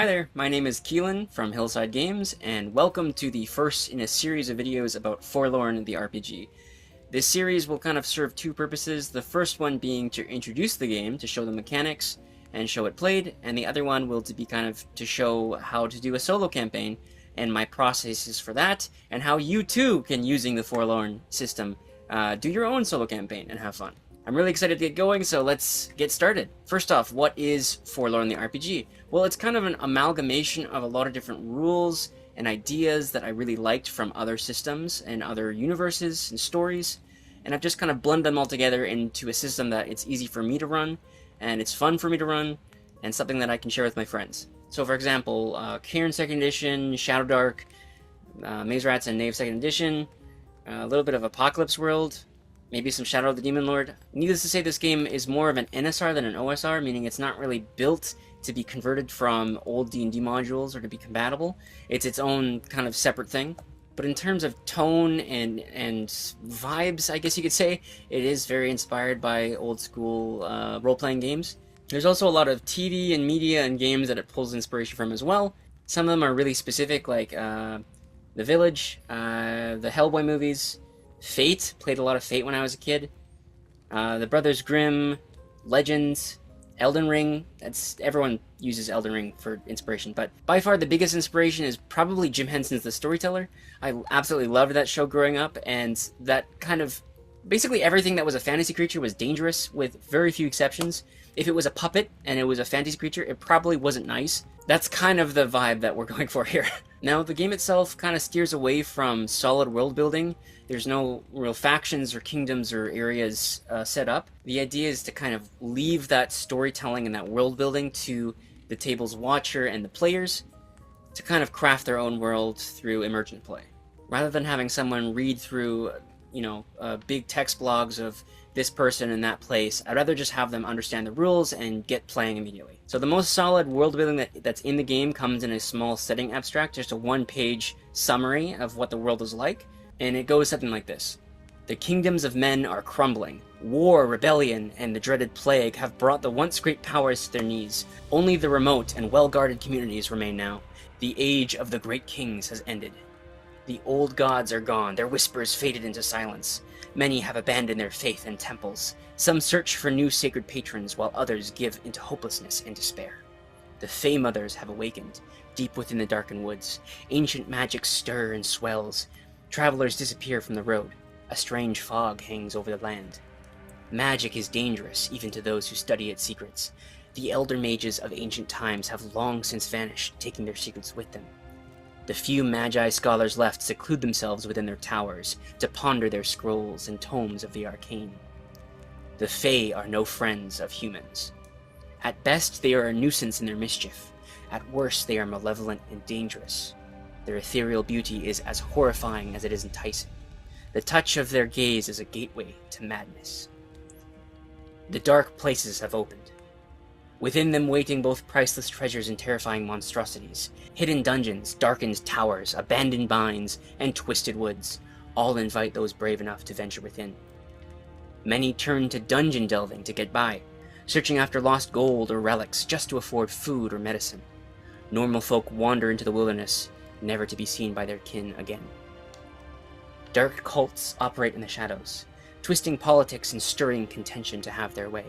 Hi there, my name is Keelan from Hillside Games, and welcome to the first in a series of videos about Forlorn the RPG. This series will kind of serve two purposes, the first one being to introduce the game, to show the mechanics and show it played, and the other one will be kind of to show how to do a solo campaign and my processes for that, and how you too can, using the Forlorn system, do your own solo campaign and have fun. I'm really excited to get going, so let's get started. First off, what is Forlorn the RPG? Well, it's kind of an amalgamation of a lot of different rules and ideas that I really liked from other systems and other universes and stories, and I've just kind of blended them all together into a system that it's easy for me to run, and it's fun for me to run, and something that I can share with my friends. So for example, Cairn 2nd Edition, Shadow Dark, Maze Rats and Knave 2nd Edition, a little bit of Apocalypse World, maybe some Shadow of the Demon Lord. Needless to say, this game is more of an NSR than an OSR, meaning it's not really built to be converted from old D&D modules or to be compatible. It's its own kind of separate thing. But in terms of tone and vibes, I guess you could say, it is very inspired by old school role-playing games. There's also a lot of TV and media and games that it pulls inspiration from as well. Some of them are really specific, like The Village, the Hellboy movies, Fate, played a lot of Fate when I was a kid. The Brothers Grimm, Legends, Elden Ring. Everyone uses Elden Ring for inspiration, but by far the biggest inspiration is probably Jim Henson's The Storyteller. I absolutely loved that show growing up, and that kind of basically everything that was a fantasy creature was dangerous, with very few exceptions. If it was a puppet and it was a fantasy creature, it probably wasn't nice. That's kind of the vibe that we're going for here. Now, the game itself kind of steers away from solid world building. There's no real factions or kingdoms or areas set up. The idea is to kind of leave that storytelling and that world building to the table's watcher and the players to kind of craft their own world through emergent play. Rather than having someone read through, big text blogs of this person in that place, I'd rather just have them understand the rules and get playing immediately. So the most solid world building that's in the game comes in a small setting abstract, just a one-page summary of what the world is like, and it goes something like this. The kingdoms of men are crumbling. War, rebellion, and the dreaded plague have brought the once great powers to their knees. Only the remote and well-guarded communities remain now. The age of the great kings has ended. The old gods are gone, their whispers faded into silence. Many have abandoned their faith and temples. Some search for new sacred patrons, while others give into hopelessness and despair. The Fey Mothers have awakened, deep within the darkened woods. Ancient magic stir and swells. Travelers disappear from the road. A strange fog hangs over the land. Magic is dangerous, even to those who study its secrets. The elder mages of ancient times have long since vanished, taking their secrets with them. The few magi scholars left seclude themselves within their towers to ponder their scrolls and tomes of the arcane. The Fae are no friends of humans. At best, they are a nuisance in their mischief. At worst, they are malevolent and dangerous. Their ethereal beauty is as horrifying as it is enticing. The touch of their gaze is a gateway to madness. The dark places have opened. Within them waiting both priceless treasures and terrifying monstrosities. Hidden dungeons, darkened towers, abandoned mines, and twisted woods all invite those brave enough to venture within. Many turn to dungeon delving to get by, searching after lost gold or relics just to afford food or medicine. Normal folk wander into the wilderness, never to be seen by their kin again. Dark cults operate in the shadows, twisting politics and stirring contention to have their way.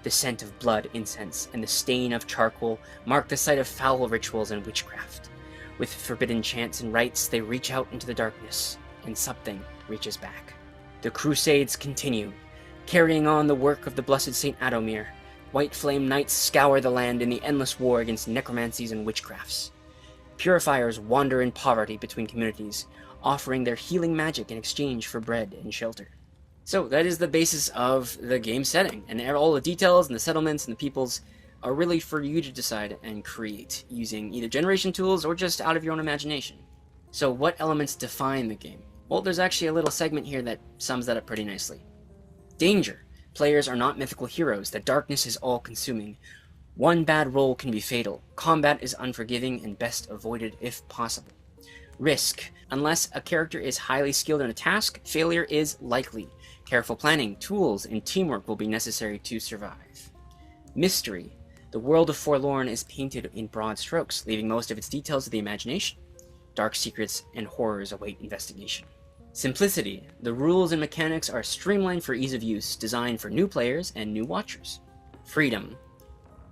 The scent of blood, incense, and the stain of charcoal mark the site of foul rituals and witchcraft. With forbidden chants and rites, they reach out into the darkness, and something reaches back. The Crusades continue, carrying on the work of the blessed Saint Adomir. White Flame Knights scour the land in the endless war against necromancies and witchcrafts. Purifiers wander in poverty between communities, offering their healing magic in exchange for bread and shelter. So that is the basis of the game setting, and all the details and the settlements and the peoples are really for you to decide and create, using either generation tools or just out of your own imagination. So what elements define the game? Well, there's actually a little segment here that sums that up pretty nicely. Danger. Players are not mythical heroes. The darkness is all-consuming. One bad roll can be fatal. Combat is unforgiving and best avoided if possible. Risk. Unless a character is highly skilled in a task, failure is likely. Careful planning, tools, and teamwork will be necessary to survive. Mystery. The world of Forlorn is painted in broad strokes, leaving most of its details to the imagination. Dark secrets and horrors await investigation. Simplicity. The rules and mechanics are streamlined for ease of use, designed for new players and new watchers. Freedom.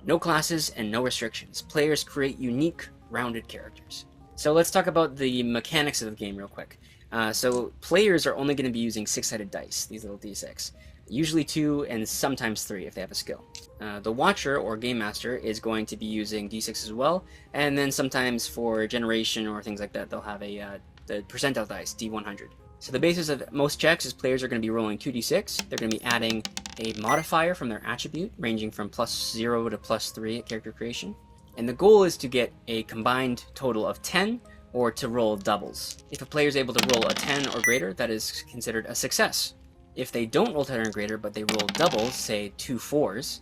No classes and no restrictions. Players create unique, rounded characters. So let's talk about the mechanics of the game real quick. So players are only going to be using 6-sided dice, these little d6. Usually 2 and sometimes 3 if they have a skill. The Watcher or Game Master is going to be using d6 as well, and then sometimes for generation or things like that they'll have the percentile dice, d100. So the basis of most checks is players are going to be rolling 2d6, they're going to be adding a modifier from their attribute, ranging from +0 to +3 at character creation, and the goal is to get a combined total of 10 or to roll doubles. If a player is able to roll a 10 or greater, that is considered a success. If they don't roll 10 or greater, but they roll doubles, say 2 4s,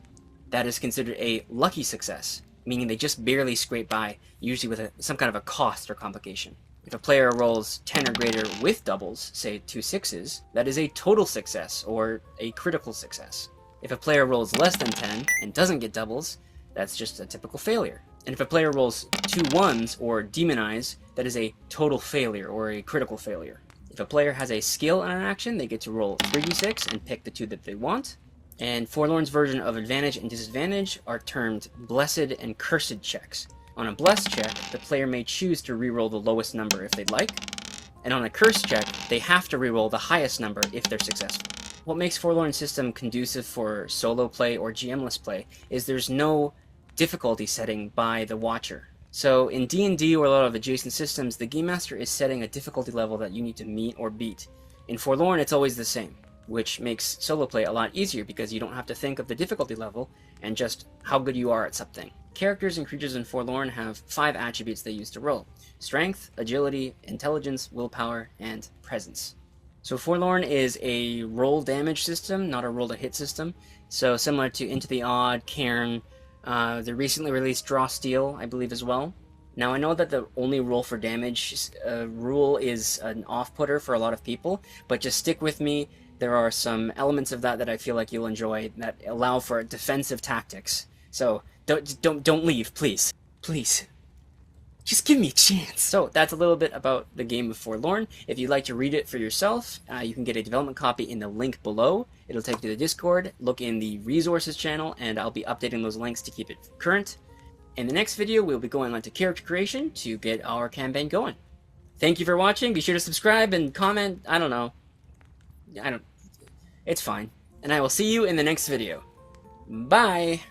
that is considered a lucky success, meaning they just barely scrape by, usually with some kind of a cost or complication. If a player rolls 10 or greater with doubles, say 2 6s, that is a total success or a critical success. If a player rolls less than 10 and doesn't get doubles, that's just a typical failure. And if a player rolls 2 1s or demonize, that is a total failure or a critical failure. If a player has a skill and an action, they get to roll 3d6 and pick the 2 that they want. And Forlorn's version of advantage and disadvantage are termed blessed and cursed checks. On a blessed check, the player may choose to reroll the lowest number if they'd like, and on a cursed check, they have to reroll the highest number if they're successful. What makes Forlorn's system conducive for solo play or GM-less play is there's no difficulty setting by the Watcher. So in D&D or a lot of adjacent systems, the Game Master is setting a difficulty level that you need to meet or beat. In Forlorn, it's always the same, which makes solo play a lot easier because you don't have to think of the difficulty level and just how good you are at something. Characters and creatures in Forlorn have 5 attributes they use to roll: strength, agility, intelligence, willpower, and presence. So Forlorn is a roll damage system, not a roll to hit system. So similar to Into the Odd, Cairn, the recently released Draw Steel, I believe as well. Now I know that the only roll for damage rule is an off-putter for a lot of people, but just stick with me. There are some elements of that I feel like you'll enjoy that allow for defensive tactics. So don't leave, please. Please. Just give me a chance. So that's a little bit about the game of Forlorn. If you'd like to read it for yourself, you can get a development copy in the link below. It'll take you to the Discord. Look in the resources channel, and I'll be updating those links to keep it current. In the next video, we'll be going on to character creation to get our campaign going. Thank you for watching. Be sure to subscribe and comment. I don't know. It's fine. And I will see you in the next video. Bye!